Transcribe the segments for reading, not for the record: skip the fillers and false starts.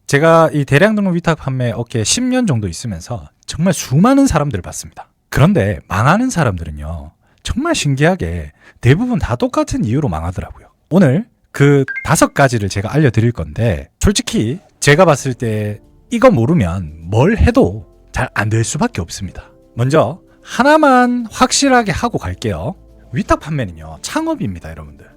제가 이 대량 등록 위탁 판매 업계에 10년 정도 있으면서 정말 수많은 사람들을 봤습니다. 그런데 망하는 사람들은요, 정말 신기하게 대부분 다 똑같은 이유로 망하더라고요. 오늘 그 5가지를 제가 알려드릴 건데, 솔직히 제가 봤을 때 이거 모르면 뭘 해도 잘 안 될 수밖에 없습니다. 먼저 하나만 확실하게 하고 갈게요. 위탁 판매는요, 창업입니다, 여러분들.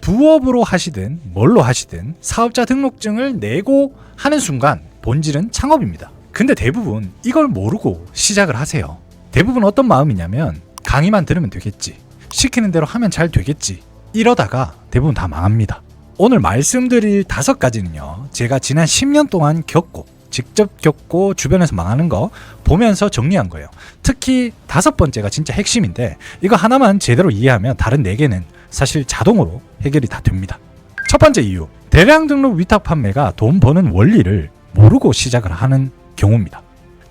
부업으로 하시든 뭘로 하시든 사업자 등록증을 내고 하는 순간 본질은 창업입니다. 근데 대부분 이걸 모르고 시작을 하세요. 대부분 어떤 마음이냐면 강의만 들으면 되겠지, 시키는 대로 하면 잘 되겠지, 이러다가 대부분 다 망합니다. 오늘 말씀드릴 5가지는요, 제가 지난 10년 동안 직접 겪고 주변에서 망하는 거 보면서 정리한 거예요. 특히 5번째가 진짜 핵심인데, 이거 하나만 제대로 이해하면 다른 4개는 사실 자동으로 해결이 다 됩니다. 첫 번째 이유, 대량 등록 위탁 판매가 돈 버는 원리를 모르고 시작을 하는 경우입니다.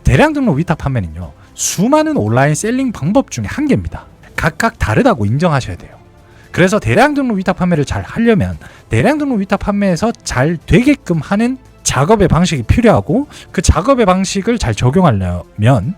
대량 등록 위탁 판매는요, 수많은 온라인 셀링 방법 중에 한 개입니다. 각각 다르다고 인정하셔야 돼요. 그래서 대량 등록 위탁 판매를 잘 하려면 대량 등록 위탁 판매에서 잘 되게끔 하는 작업의 방식이 필요하고, 그 작업의 방식을 잘 적용하려면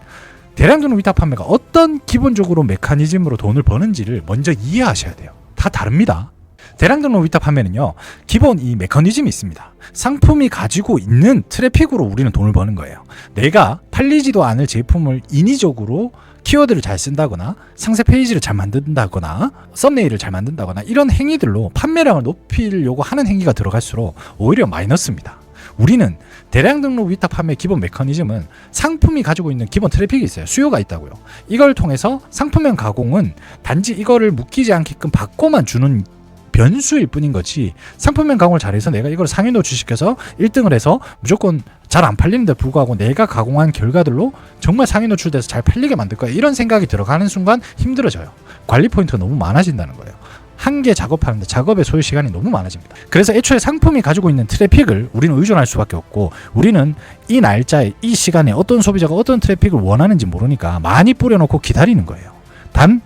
대량 등록 위탁 판매가 어떤 기본적으로 메커니즘으로 돈을 버는지를 먼저 이해하셔야 돼요. 다 다릅니다. 대량 등록 위탁 판매는요, 기본 이 메커니즘이 있습니다. 상품이 가지고 있는 트래픽으로 우리는 돈을 버는 거예요. 내가 팔리지도 않을 제품을 인위적으로 키워드를 잘 쓴다거나 상세 페이지를 잘 만든다거나 썸네일을 잘 만든다거나 이런 행위들로 판매량을 높이려고 하는 행위가 들어갈수록 오히려 마이너스입니다. 우리는 대량 등록 위탁 판매 기본 메커니즘은 상품이 가지고 있는 기본 트래픽이 있어요. 수요가 있다고요. 이걸 통해서 상품명 가공은 단지 이거를 묶이지 않게끔 바꿔만 주는 변수일 뿐인 거지, 상품명 가공을 잘해서 내가 이걸 상위 노출시켜서 1등을 해서 무조건 잘 안 팔리는데 불구하고 내가 가공한 결과들로 정말 상위 노출돼서 잘 팔리게 만들 거야, 이런 생각이 들어가는 순간 힘들어져요. 관리 포인트가 너무 많아진다는 거예요. 한 개 작업하는데 작업의 소요 시간이 너무 많아집니다. 그래서 애초에 상품이 가지고 있는 트래픽을 우리는 의존할 수밖에 없고, 우리는 이 날짜에 이 시간에 어떤 소비자가 어떤 트래픽을 원하는지 모르니까 많이 뿌려놓고 기다리는 거예요. 단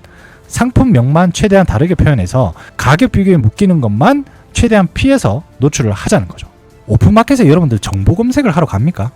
상품명만 최대한 다르게 표현해서 가격 비교에 묶이는 것만 최대한 피해서 노출을 하자는 거죠. 오픈마켓에 여러분들 정보 검색을 하러 갑니까?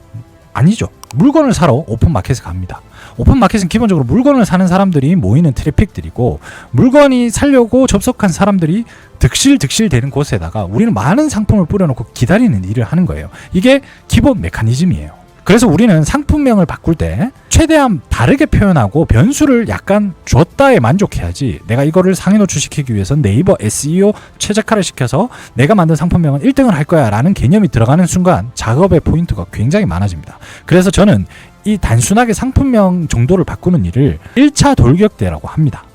아니죠. 물건을 사러 오픈마켓에 갑니다. 오픈마켓은 기본적으로 물건을 사는 사람들이 모이는 트래픽들이고, 물건이 사려고 접속한 사람들이 득실득실 되는 곳에다가 우리는 많은 상품을 뿌려놓고 기다리는 일을 하는 거예요. 이게 기본 메커니즘이에요. 그래서 우리는 상품명을 바꿀 때 최대한 다르게 표현하고 변수를 약간 줬다에 만족해야지, 내가 이거를 상위 노출시키기 위해서 네이버 SEO 최적화를 시켜서 내가 만든 상품명은 1등을 할 거야 라는 개념이 들어가는 순간 작업의 포인트가 굉장히 많아집니다. 그래서 저는 이 단순하게 상품명 정도를 바꾸는 일을 1차 돌격대라고 합니다.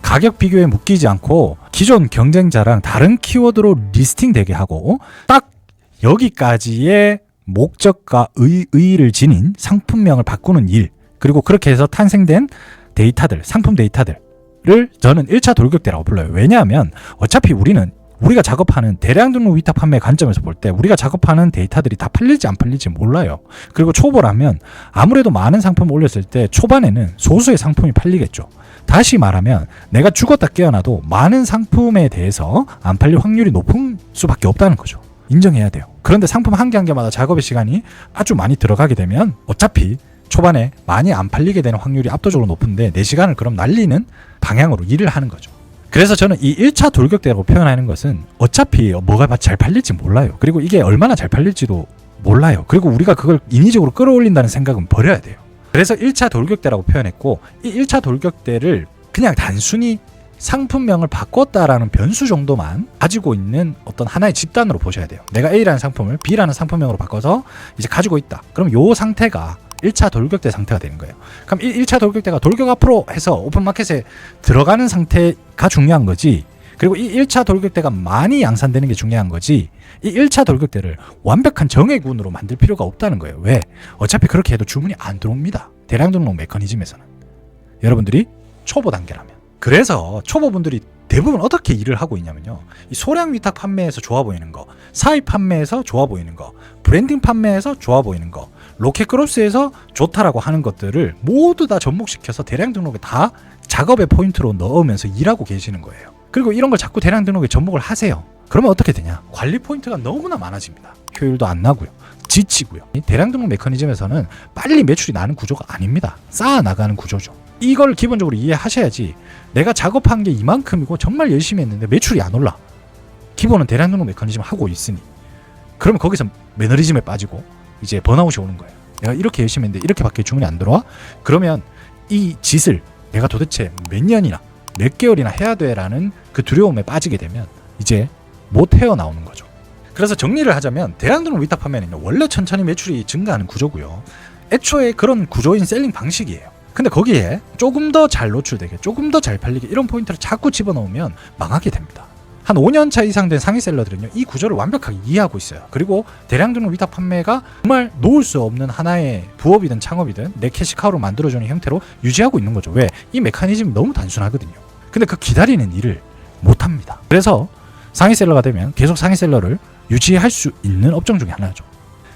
가격 비교에 묶이지 않고 기존 경쟁자랑 다른 키워드로 리스팅 되게 하고, 딱 여기까지의 목적과 의의를 지닌 상품명을 바꾸는 일, 그리고 그렇게 해서 탄생된 데이터들, 상품 데이터들을 저는 1차 돌격대라고 불러요. 왜냐하면 어차피 우리가 작업하는 대량 등록 위탁 판매 관점에서 볼 때 우리가 작업하는 데이터들이 다 팔릴지 안 팔릴지 몰라요. 그리고 초보라면 아무래도 많은 상품을 올렸을 때 초반에는 소수의 상품이 팔리겠죠. 다시 말하면 내가 죽었다 깨어나도 많은 상품에 대해서 안 팔릴 확률이 높은 수밖에 없다는 거죠. 인정해야 돼요. 그런데 상품 한 개 한 개마다 작업의 시간이 아주 많이 들어가게 되면 어차피 초반에 많이 안 팔리게 되는 확률이 압도적으로 높은데, 내 시간을 그럼 날리는 방향으로 일을 하는 거죠. 그래서 저는 이 1차 돌격대라고 표현하는 것은 어차피 뭐가 잘 팔릴지 몰라요. 그리고 이게 얼마나 잘 팔릴지도 몰라요. 그리고 우리가 그걸 인위적으로 끌어올린다는 생각은 버려야 돼요. 그래서 1차 돌격대라고 표현했고, 이 1차 돌격대를 그냥 단순히 상품명을 바꿨다라는 변수 정도만 가지고 있는 어떤 하나의 집단으로 보셔야 돼요. 내가 A라는 상품을 B라는 상품명으로 바꿔서 이제 가지고 있다. 그럼 요 상태가 1차 돌격대 상태가 되는 거예요. 그럼 1차 돌격대가 돌격 앞으로 해서 오픈마켓에 들어가는 상태가 중요한 거지, 그리고 이 1차 돌격대가 많이 양산되는 게 중요한 거지, 이 1차 돌격대를 완벽한 정예군으로 만들 필요가 없다는 거예요. 왜? 어차피 그렇게 해도 주문이 안 들어옵니다. 대량 등록 메커니즘에서는. 여러분들이 초보 단계라면. 그래서 초보분들이 대부분 어떻게 일을 하고 있냐면요, 이 소량 위탁 판매에서 좋아 보이는 거, 사입 판매에서 좋아 보이는 거, 브랜딩 판매에서 좋아 보이는 거, 로켓크로스에서 좋다라고 하는 것들을 모두 다 접목시켜서 대량 등록에 다 작업의 포인트로 넣으면서 일하고 계시는 거예요. 그리고 이런 걸 자꾸 대량 등록에 접목을 하세요. 그러면 어떻게 되냐? 관리 포인트가 너무나 많아집니다. 효율도 안 나고요. 지치고요. 대량 등록 메커니즘에서는 빨리 매출이 나는 구조가 아닙니다. 쌓아 나가는 구조죠. 이걸 기본적으로 이해하셔야지 내가 작업한 게 이만큼이고 정말 열심히 했는데 매출이 안 올라. 기본은 대량 등록 메커니즘 하고 있으니 그러면 거기서 매너리즘에 빠지고 이제 번아웃이 오는 거예요. 내가 이렇게 열심히 했는데 이렇게밖에 주문이 안 들어와? 그러면 이 짓을 내가 도대체 몇 년이나 몇 개월이나 해야 돼라는 그 두려움에 빠지게 되면 이제 못 헤어나오는 거죠. 그래서 정리를 하자면 대량 등록 위탁 판매는 원래 천천히 매출이 증가하는 구조고요. 애초에 그런 구조인 셀링 방식이에요. 근데 거기에 조금 더 잘 노출되게 조금 더 잘 팔리게 이런 포인트를 자꾸 집어넣으면 망하게 됩니다. 한 5년차 이상 된 상위 셀러들은요 이 구조를 완벽하게 이해하고 있어요. 그리고 대량 등록 위탁 판매가 정말 놓을 수 없는 하나의 부업이든 창업이든 내 캐시카우로 만들어주는 형태로 유지하고 있는 거죠. 왜? 이 메커니즘이 너무 단순하거든요. 근데 그 기다리는 일을 못합니다. 그래서 상위 셀러가 되면 계속 상위 셀러를 유지할 수 있는 업종 중에 하나죠.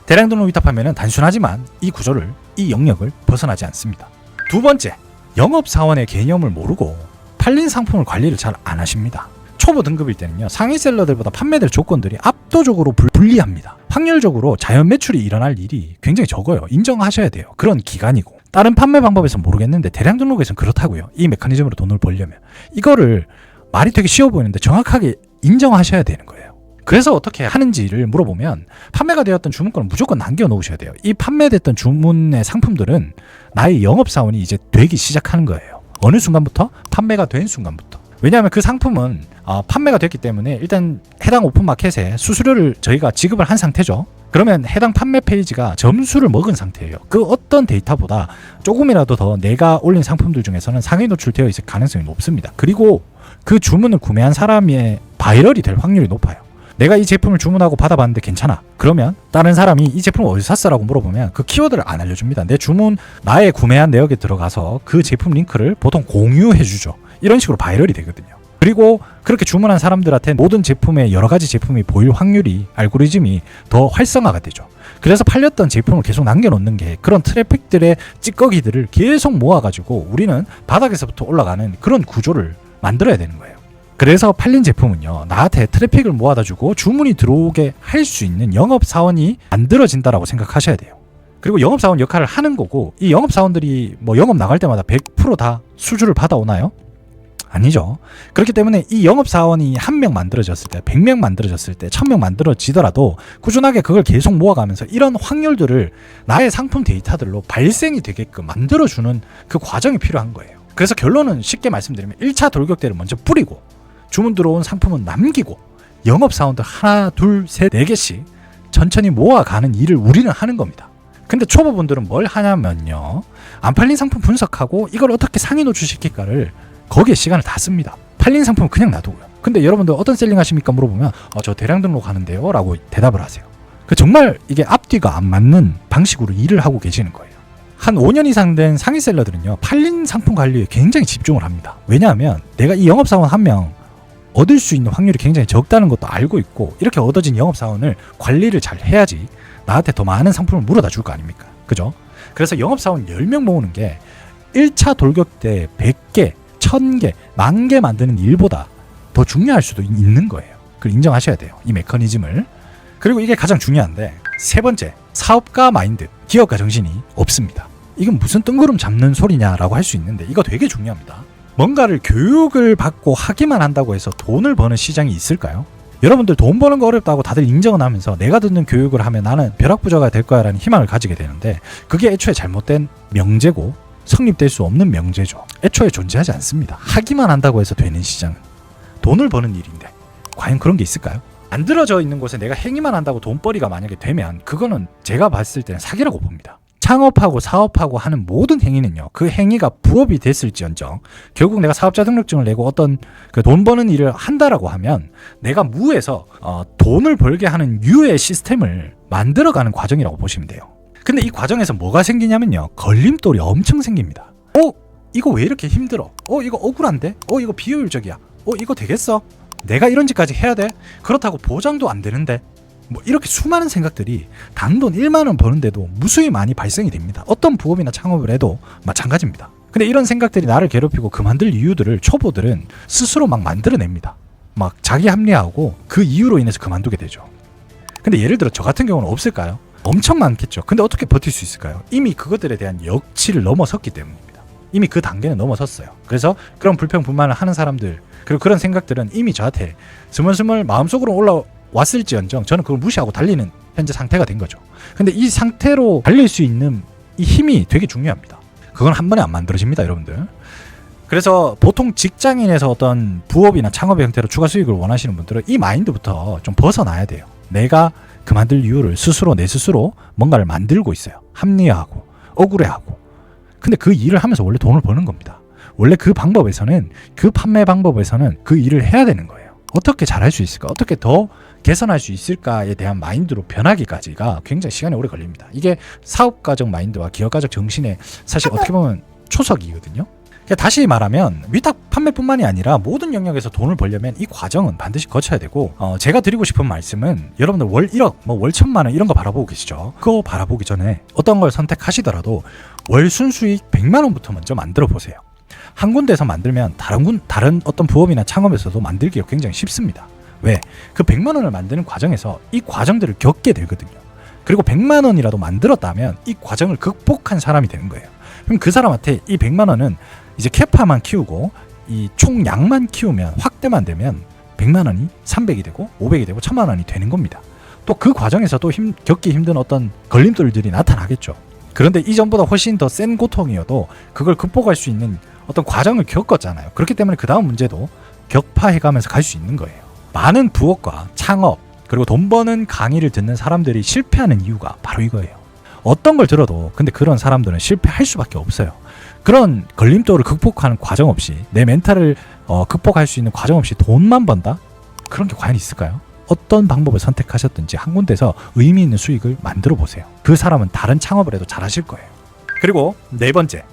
대량 등록 위탁 판매는 단순하지만 이 구조를, 이 영역을 벗어나지 않습니다. 두 번째, 영업사원의 개념을 모르고 팔린 상품을 관리를 잘 안 하십니다. 초보 등급일 때는요 상위 셀러들보다 판매될 조건들이 압도적으로 불리합니다. 확률적으로 자연 매출이 일어날 일이 굉장히 적어요. 인정하셔야 돼요. 그런 기간이고 다른 판매 방법에서 모르겠는데 대량 등록에서는 그렇다고요. 이 메커니즘으로 돈을 벌려면 이거를 말이 되게 쉬워 보이는데 정확하게 인정하셔야 되는 거예요. 그래서 어떻게 하는지를 물어보면 판매가 되었던 주문권을 무조건 남겨놓으셔야 돼요. 이 판매됐던 주문의 상품들은 나의 영업사원이 이제 되기 시작하는 거예요. 어느 순간부터? 판매가 된 순간부터. 왜냐하면 그 상품은 판매가 됐기 때문에 일단 해당 오픈마켓에 수수료를 저희가 지급을 한 상태죠. 그러면 해당 판매 페이지가 점수를 먹은 상태예요. 그 어떤 데이터보다 조금이라도 더 내가 올린 상품들 중에서는 상위 노출되어 있을 가능성이 높습니다. 그리고 그 주문을 구매한 사람의 바이럴이 될 확률이 높아요. 내가 이 제품을 주문하고 받아봤는데 괜찮아. 그러면 다른 사람이 이 제품을 어디서 샀어라고 물어보면 그 키워드를 안 알려줍니다. 내 주문, 나의 구매한 내역에 들어가서 그 제품 링크를 보통 공유해주죠. 이런 식으로 바이럴이 되거든요. 그리고 그렇게 주문한 사람들한테 모든 제품의 여러 가지 제품이 보일 확률이 알고리즘이 더 활성화가 되죠. 그래서 팔렸던 제품을 계속 남겨놓는 게 그런 트래픽들의 찌꺼기들을 계속 모아가지고 우리는 바닥에서부터 올라가는 그런 구조를 만들어야 되는 거예요. 그래서 팔린 제품은요 나한테 트래픽을 모아다주고 주문이 들어오게 할 수 있는 영업사원이 만들어진다라고 생각하셔야 돼요. 그리고 영업사원 역할을 하는 거고 이 영업사원들이 뭐 영업 나갈 때마다 100% 다 수주를 받아오나요? 아니죠. 그렇기 때문에 이 영업사원이 1명 만들어졌을 때 100명 만들어졌을 때 1000명 만들어지더라도 꾸준하게 그걸 계속 모아가면서 이런 확률들을 나의 상품 데이터들로 발생이 되게끔 만들어주는 그 과정이 필요한 거예요. 그래서 결론은 쉽게 말씀드리면 1차 돌격대를 먼저 뿌리고 주문 들어온 상품은 남기고 영업사원들 하나 둘 셋 4개씩 천천히 모아가는 일을 우리는 하는 겁니다. 근데 초보분들은 뭘 하냐면요 안 팔린 상품 분석하고 이걸 어떻게 상위 노출시킬까를 거기에 시간을 다 씁니다. 팔린 상품은 그냥 놔두고요. 근데 여러분들 어떤 셀링 하십니까 물어보면 저 대량 등록 하는데요 라고 대답을 하세요. 정말 이게 앞뒤가 안 맞는 방식으로 일을 하고 계시는 거예요. 한 5년 이상 된 상위 셀러들은요 팔린 상품 관리에 굉장히 집중을 합니다. 왜냐하면 내가 이 영업사원 1명 얻을 수 있는 확률이 굉장히 적다는 것도 알고 있고 이렇게 얻어진 영업사원을 관리를 잘 해야지 나한테 더 많은 상품을 물어다 줄 거 아닙니까? 그죠? 그래서 영업사원 10명 모으는 게 1차 돌격 때 100개, 1000개, 10,000개 만드는 일보다 더 중요할 수도 있는 거예요. 그걸 인정하셔야 돼요. 이 메커니즘을. 그리고 이게 가장 중요한데 세 번째, 사업가 마인드, 기업가 정신이 없습니다. 이건 무슨 뜬구름 잡는 소리냐라고 할 수 있는데 이거 되게 중요합니다. 뭔가를 교육을 받고 하기만 한다고 해서 돈을 버는 시장이 있을까요? 여러분들 돈 버는 거 어렵다고 다들 인정은 하면서 내가 듣는 교육을 하면 나는 벼락부자가 될 거야 라는 희망을 가지게 되는데 그게 애초에 잘못된 명제고 성립될 수 없는 명제죠. 애초에 존재하지 않습니다. 하기만 한다고 해서 되는 시장은 돈을 버는 일인데 과연 그런 게 있을까요? 만들어져 있는 곳에 내가 행위만 한다고 돈벌이가 만약에 되면 그거는 제가 봤을 때는 사기라고 봅니다. 창업하고 사업하고 하는 모든 행위는요 그 행위가 부업이 됐을지언정 결국 내가 사업자 등록증을 내고 어떤 그 돈 버는 일을 한다라고 하면 내가 무에서 돈을 벌게 하는 유의 시스템을 만들어가는 과정이라고 보시면 돼요. 근데 이 과정에서 뭐가 생기냐면요 걸림돌이 엄청 생깁니다. 이거 왜 이렇게 힘들어? 이거 억울한데? 이거 비효율적이야? 이거 되겠어? 내가 이런 짓까지 해야 돼? 그렇다고 보장도 안 되는데? 뭐 이렇게 수많은 생각들이 단돈 1만 원 버는데도 무수히 많이 발생이 됩니다. 어떤 부업이나 창업을 해도 마찬가지입니다. 근데 이런 생각들이 나를 괴롭히고 그만둘 이유들을 초보들은 스스로 막 만들어냅니다. 막 자기 합리화하고 그 이유로 인해서 그만두게 되죠. 근데 예를 들어 저 같은 경우는 없을까요? 엄청 많겠죠. 근데 어떻게 버틸 수 있을까요? 이미 그것들에 대한 역치를 넘어섰기 때문입니다. 이미 그 단계는 넘어섰어요. 그래서 그런 불평불만을 하는 사람들, 그리고 그런 생각들은 이미 저한테 스멀스멀 마음속으로 올라왔을지언정 저는 그걸 무시하고 달리는 현재 상태가 된 거죠. 근데 이 상태로 달릴 수 있는 이 힘이 되게 중요합니다. 그건 한 번에 안 만들어집니다, 여러분들. 그래서 보통 직장인에서 어떤 부업이나 창업의 형태로 추가 수익을 원하시는 분들은 이 마인드부터 좀 벗어나야 돼요. 내가 그만둘 이유를 스스로 내 스스로 뭔가를 만들고 있어요. 합리화하고 억울해하고. 근데 그 일을 하면서 원래 돈을 버는 겁니다. 원래 그 방법에서는, 그 판매 방법에서는 그 일을 해야 되는 거예요. 어떻게 잘할 수 있을까? 어떻게 더 개선할 수 있을까에 대한 마인드로 변하기까지가 굉장히 시간이 오래 걸립니다. 이게 사업가적 마인드와 기업가적 정신의 사실 어떻게 보면 초석이거든요. 다시 말하면 위탁 판매뿐만이 아니라 모든 영역에서 돈을 벌려면 이 과정은 반드시 거쳐야 되고, 제가 드리고 싶은 말씀은 여러분들 월 1억, 월 1,000만 원 이런 거 바라보고 계시죠? 그거 바라보기 전에 어떤 걸 선택하시더라도 월 순수익 100만 원부터 먼저 만들어 보세요. 한 군데서 만들면 다른 어떤 부업이나 창업에서도 만들기가 굉장히 쉽습니다. 왜? 그 100만 원을 만드는 과정에서 이 과정들을 겪게 되거든요. 그리고 100만 원이라도 만들었다면 이 과정을 극복한 사람이 되는 거예요. 그럼 그 사람한테 이 100만 원은 이제 캐파만 키우고 이 총량만 키우면, 확대만 되면 100만 원이 300이 되고 500이 되고 1000만 원이 되는 겁니다. 또 그 과정에서 또 겪기 힘든 어떤 걸림돌들이 나타나겠죠. 그런데 이전보다 훨씬 더 센 고통이어도 그걸 극복할 수 있는 어떤 과정을 겪었잖아요. 그렇기 때문에 그 다음 문제도 격파해가면서 갈 수 있는 거예요. 많은 부업과 창업, 그리고 돈 버는 강의를 듣는 사람들이 실패하는 이유가 바로 이거예요. 어떤 걸 들어도 근데 그런 사람들은 실패할 수밖에 없어요. 그런 걸림돌을 극복하는 과정 없이, 내 멘탈을 극복할 수 있는 과정 없이 돈만 번다? 그런 게 과연 있을까요? 어떤 방법을 선택하셨든지 한 군데서 의미 있는 수익을 만들어 보세요. 그 사람은 다른 창업을 해도 잘하실 거예요. 그리고 네 번째,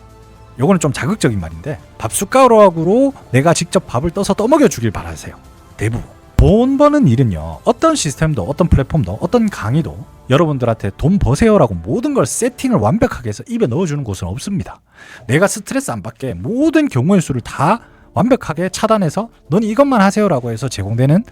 요거는 좀 자극적인 말인데, 밥숟가락으로 내가 직접 밥을 떠서 떠먹여 주길 바라세요. 대부분 돈 버는 일은요, 어떤 시스템도, 어떤 플랫폼도, 어떤 강의도 여러분들한테 돈 버세요라고 모든 걸 세팅을 완벽하게 해서 입에 넣어주는 곳은 없습니다. 내가 스트레스 안 받게 모든 경우의 수를 다 완벽하게 차단해서 넌 이것만 하세요라고 해서 제공되는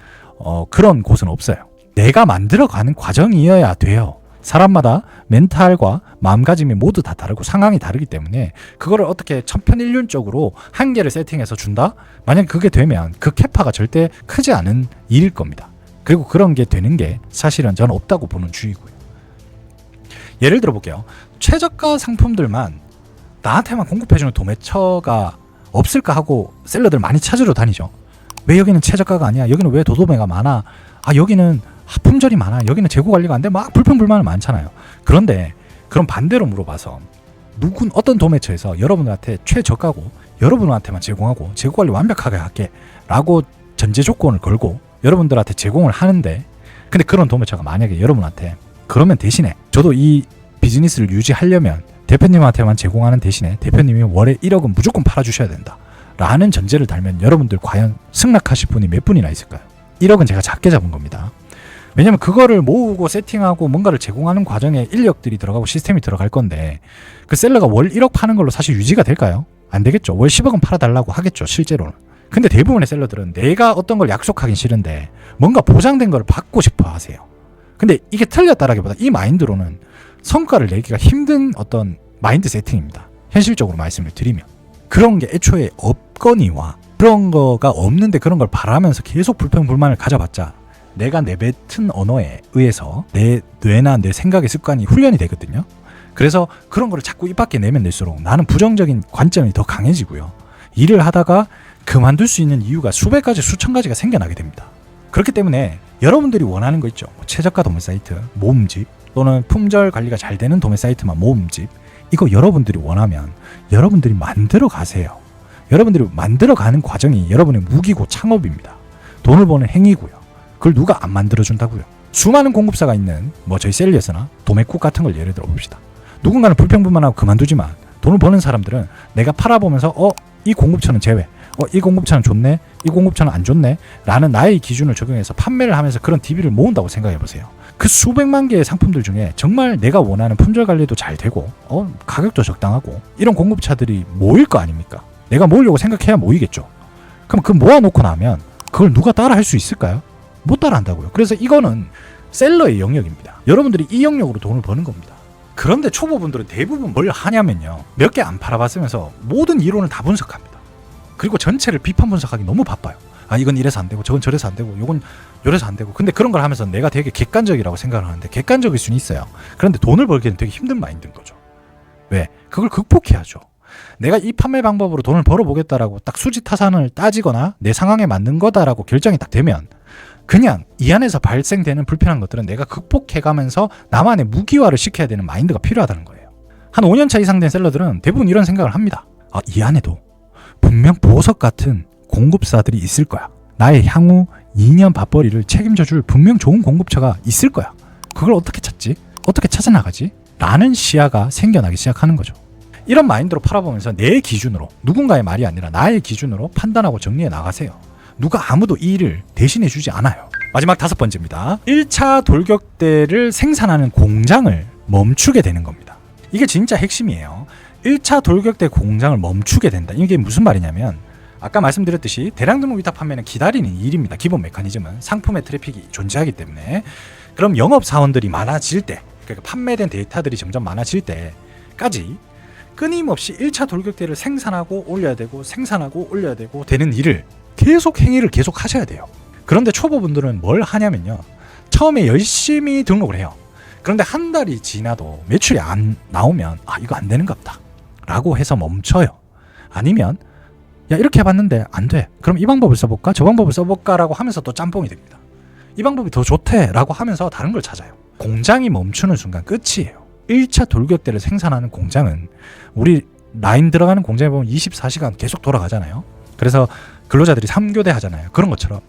그런 곳은 없어요. 내가 만들어가는 과정이어야 돼요. 사람마다 멘탈과 마음가짐이 모두 다 다르고 상황이 다르기 때문에 그거를 어떻게 천편일률적으로 한계를 세팅해서 준다? 만약 그게 되면 그 캐파가 절대 크지 않은 일일 겁니다. 그리고 그런 게 되는 게 사실은 저는 없다고 보는 주의고요. 예를 들어 볼게요. 최저가 상품들만 나한테만 공급해주는 도매처가 없을까 하고 셀러들 많이 찾으러 다니죠. 왜 여기는 최저가가 아니야? 여기는 왜 도도매가 많아? 여기는 품절이 많아. 여기는 재고 관리가 안 돼. 막 불평불만은 많잖아요. 그런데 그럼 반대로 물어봐서 어떤 도매처에서 여러분한테 최저가고 여러분한테만 제공하고 재고 관리 완벽하게 할게 라고 전제 조건을 걸고 여러분들한테 제공을 하는데, 근데 그런 도매처가 만약에 여러분한테 그러면 대신에 저도 이 비즈니스를 유지하려면 대표님한테만 제공하는 대신에 대표님이 월에 1억은 무조건 팔아주셔야 된다 라는 전제를 달면 여러분들 과연 승낙하실 분이 몇 분이나 있을까요? 1억은 제가 작게 잡은 겁니다. 왜냐면 그거를 모으고 세팅하고 뭔가를 제공하는 과정에 인력들이 들어가고 시스템이 들어갈 건데, 그 셀러가 월 1억 파는 걸로 사실 유지가 될까요? 안 되겠죠. 월 10억은 팔아달라고 하겠죠, 실제로는. 근데 대부분의 셀러들은 내가 어떤 걸 약속하긴 싫은데 뭔가 보장된 걸 받고 싶어 하세요. 근데 이게 틀렸다라기보다 이 마인드로는 성과를 내기가 힘든 어떤 마인드 세팅입니다. 현실적으로 말씀을 드리면. 그런 게 애초에 없거니와 그런 거가 없는데 그런 걸 바라면서 계속 불평불만을 가져봤자 내가 내뱉은 언어에 의해서 내 뇌나 내 생각의 습관이 훈련이 되거든요. 그래서 그런 거를 자꾸 입 밖에 내면 낼수록 나는 부정적인 관점이 더 강해지고요. 일을 하다가 그만둘 수 있는 이유가 수백 가지, 수천 가지가 생겨나게 됩니다. 그렇기 때문에 여러분들이 원하는 거 있죠. 최저가 도매 사이트, 모음집, 또는 품절 관리가 잘 되는 도매 사이트만 모음집, 이거 여러분들이 원하면 여러분들이 만들어 가세요. 여러분들이 만들어 가는 과정이 여러분의 무기고 창업입니다. 돈을 버는 행위고요. 그걸 누가 안 만들어준다고요. 수많은 공급사가 있는 저희 셀리에서나 도매국 같은 걸 예를 들어 봅시다. 누군가는 불평불만하고 그만두지만 돈을 버는 사람들은 내가 팔아보면서 이 공급처는 제외, 이 공급처는 좋네, 이 공급처는 안 좋네 라는 나의 기준을 적용해서 판매를 하면서 그런 DB를 모은다고 생각해 보세요. 그 수백만 개의 상품들 중에 정말 내가 원하는 품절 관리도 잘 되고 가격도 적당하고 이런 공급차들이 모일 거 아닙니까? 내가 모으려고 생각해야 모이겠죠. 그럼 그 모아놓고 나면 그걸 누가 따라 할 수 있을까요? 못 따라 한다고요. 그래서 이거는 셀러의 영역입니다. 여러분들이 이 영역으로 돈을 버는 겁니다. 그런데 초보분들은 대부분 뭘 하냐면요, 몇 개 안 팔아봤으면서 모든 이론을 다 분석합니다. 그리고 전체를 비판 분석하기 너무 바빠요. 아, 이건 이래서 안 되고 저건 저래서 안 되고 요건 요래서 안 되고. 근데 그런 걸 하면서 내가 되게 객관적이라고 생각을 하는데, 객관적일 수는 있어요. 그런데 돈을 벌기는 되게 힘든 마인드인 거죠. 왜? 그걸 극복해야죠. 내가 이 판매 방법으로 돈을 벌어보겠다라고 딱 수지타산을 따지거나 내 상황에 맞는 거다라고 결정이 딱 되면, 그냥 이 안에서 발생되는 불편한 것들은 내가 극복해가면서 나만의 무기화를 시켜야 되는 마인드가 필요하다는 거예요. 한 5년차 이상 된 셀러들은 대부분 이런 생각을 합니다. 아, 이 안에도 분명 보석 같은 공급사들이 있을 거야. 나의 향후 2년 밥벌이를 책임져줄 분명 좋은 공급처가 있을 거야. 그걸 어떻게 찾지? 어떻게 찾아나가지? 라는 시야가 생겨나기 시작하는 거죠. 이런 마인드로 팔아보면서 내 기준으로, 누군가의 말이 아니라 나의 기준으로 판단하고 정리해 나가세요. 누가 아무도 이 일을 대신해 주지 않아요. 마지막 5번째입니다. 1차 돌격대를 생산하는 공장을 멈추게 되는 겁니다. 이게 진짜 핵심이에요. 1차 돌격대 공장을 멈추게 된다. 이게 무슨 말이냐면, 아까 말씀드렸듯이 대량 등록 위탁 판매는 기다리는 일입니다. 기본 메커니즘은 상품의 트래픽이 존재하기 때문에. 그럼 영업사원들이 많아질 때, 그러니까 판매된 데이터들이 점점 많아질 때까지 끊임없이 1차 돌격대를 생산하고 올려야 되고 생산하고 올려야 되고 되는 일을 행위를 계속 하셔야 돼요. 그런데 초보분들은 뭘 하냐면요, 처음에 열심히 등록을 해요. 그런데 한 달이 지나도 매출이 안 나오면 아, 이거 안 되는가 보다 라고 해서 멈춰요. 아니면 야, 이렇게 해봤는데 안 돼, 그럼 이 방법을 써볼까 저 방법을 써볼까 라고 하면서 또 짬뽕이 됩니다. 이 방법이 더 좋대 라고 하면서 다른 걸 찾아요. 공장이 멈추는 순간 끝이에요. 1차 돌격대를 생산하는 공장은, 우리 라인 들어가는 공장에 보면 24시간 계속 돌아가잖아요. 그래서 근로자들이 3교대 하잖아요. 그런 것처럼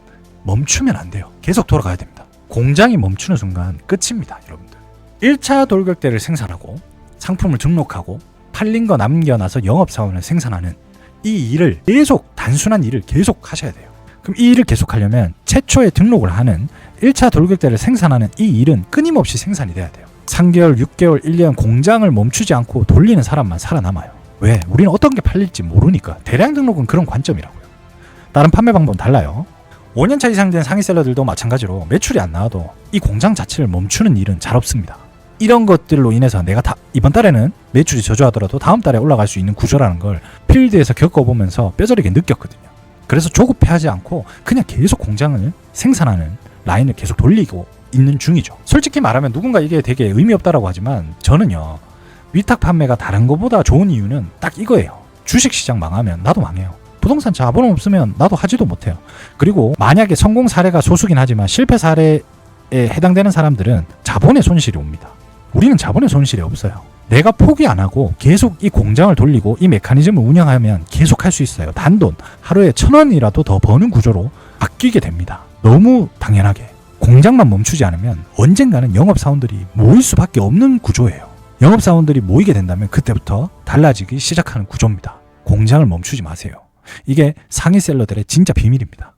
멈추면 안 돼요. 계속 돌아가야 됩니다. 공장이 멈추는 순간 끝입니다, 여러분들. 1차 돌격대를 생산하고 상품을 등록하고 팔린 거 남겨놔서 영업사원을 생산하는 이 일을 계속, 단순한 일을 계속 하셔야 돼요. 그럼 이 일을 계속 하려면 최초에 등록을 하는 1차 돌격대를 생산하는 이 일은 끊임없이 생산이 돼야 돼요. 3개월, 6개월, 1년 공장을 멈추지 않고 돌리는 사람만 살아남아요. 왜? 우리는 어떤 게 팔릴지 모르니까. 대량 등록은 그런 관점이라고요. 다른 판매 방법은 달라요. 5년차 이상 된 상위 셀러들도 마찬가지로 매출이 안 나와도 이 공장 자체를 멈추는 일은 잘 없습니다. 이런 것들로 인해서 내가 이번 달에는 매출이 저조하더라도 다음 달에 올라갈 수 있는 구조라는 걸 필드에서 겪어보면서 뼈저리게 느꼈거든요. 그래서 조급해하지 않고 그냥 계속 공장을 생산하는 라인을 계속 돌리고 있는 중이죠. 솔직히 말하면 누군가 이게 되게 의미 없다라고 하지만, 저는요, 위탁 판매가 다른 것보다 좋은 이유는 딱 이거예요. 주식시장 망하면 나도 망해요. 부동산 자본 없으면 나도 하지도 못해요. 그리고 만약에 성공 사례가 소수긴 하지만 실패 사례에 해당되는 사람들은 자본의 손실이 옵니다. 우리는 자본의 손실이 없어요. 내가 포기 안 하고 계속 이 공장을 돌리고 이 메커니즘을 운영하면 계속 할 수 있어요. 단돈 하루에 1,000원이라도 더 버는 구조로 바뀌게 됩니다. 너무 당연하게. 공장만 멈추지 않으면 언젠가는 영업사원들이 모일 수밖에 없는 구조예요. 영업사원들이 모이게 된다면 그때부터 달라지기 시작하는 구조입니다. 공장을 멈추지 마세요. 이게 상위 셀러들의 진짜 비밀입니다.